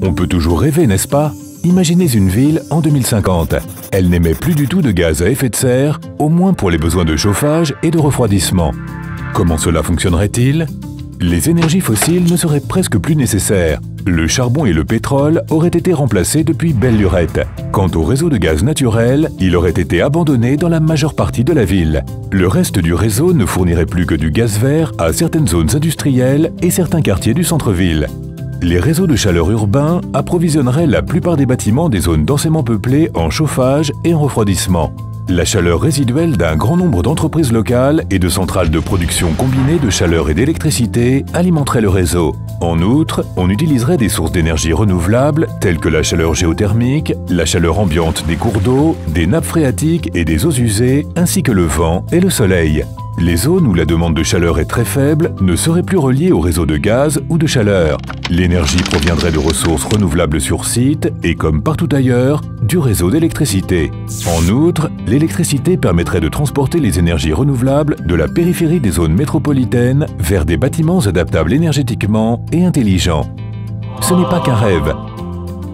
On peut toujours rêver, n'est-ce pas? Imaginez une ville en 2050. Elle n'émet plus du tout de gaz à effet de serre, au moins pour les besoins de chauffage et de refroidissement. Comment cela fonctionnerait-il? Les énergies fossiles ne seraient presque plus nécessaires. Le charbon et le pétrole auraient été remplacés depuis belle lurette. Quant au réseau de gaz naturel, il aurait été abandonné dans la majeure partie de la ville. Le reste du réseau ne fournirait plus que du gaz vert à certaines zones industrielles et certains quartiers du centre-ville. Les réseaux de chaleur urbains approvisionneraient la plupart des bâtiments des zones densément peuplées en chauffage et en refroidissement. La chaleur résiduelle d'un grand nombre d'entreprises locales et de centrales de production combinées de chaleur et d'électricité alimenterait le réseau. En outre, on utiliserait des sources d'énergie renouvelables telles que la chaleur géothermique, la chaleur ambiante des cours d'eau, des nappes phréatiques et des eaux usées, ainsi que le vent et le soleil. Les zones où la demande de chaleur est très faible ne seraient plus reliées au réseau de gaz ou de chaleur. L'énergie proviendrait de ressources renouvelables sur site et, comme partout ailleurs, du réseau d'électricité. En outre, l'électricité permettrait de transporter les énergies renouvelables de la périphérie des zones métropolitaines vers des bâtiments adaptables énergétiquement et intelligents. Ce n'est pas qu'un rêve.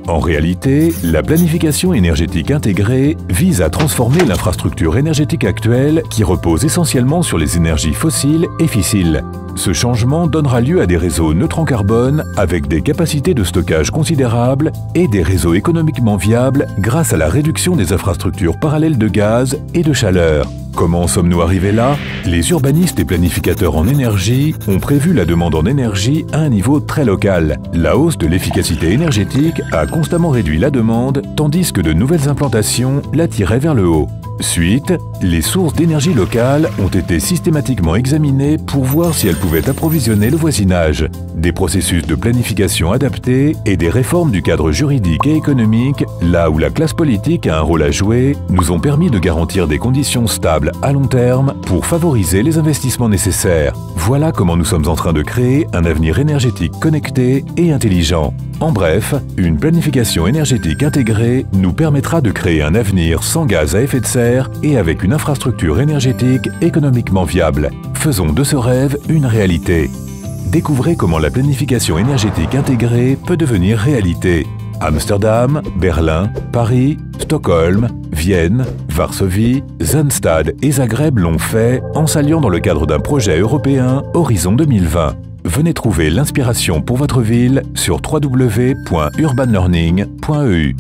En réalité, la planification énergétique intégrée vise à transformer l'infrastructure énergétique actuelle qui repose essentiellement sur les énergies fossiles et fissiles. Ce changement donnera lieu à des réseaux neutres en carbone avec des capacités de stockage considérables et des réseaux économiquement viables grâce à la réduction des infrastructures parallèles de gaz et de chaleur. Comment sommes-nous arrivés là? Les urbanistes et planificateurs en énergie ont prévu la demande en énergie à un niveau très local. La hausse de l'efficacité énergétique a constamment réduit la demande, tandis que de nouvelles implantations la tiraient vers le haut. Suite, les sources d'énergie locales ont été systématiquement examinées pour voir si elles pouvaient approvisionner le voisinage. Des processus de planification adaptés et des réformes du cadre juridique et économique, là où la classe politique a un rôle à jouer, nous ont permis de garantir des conditions stables à long terme pour favoriser les investissements nécessaires. Voilà comment nous sommes en train de créer un avenir énergétique connecté et intelligent. En bref, une planification énergétique intégrée nous permettra de créer un avenir sans gaz à effet de serre et avec une infrastructure énergétique économiquement viable. Faisons de ce rêve une réalité. Découvrez comment la planification énergétique intégrée peut devenir réalité. Amsterdam, Berlin, Paris, Stockholm, Vienne, Varsovie, Zaanstad et Zagreb l'ont fait en s'alliant dans le cadre d'un projet européen Horizon 2020. Venez trouver l'inspiration pour votre ville sur www.urbanlearning.eu.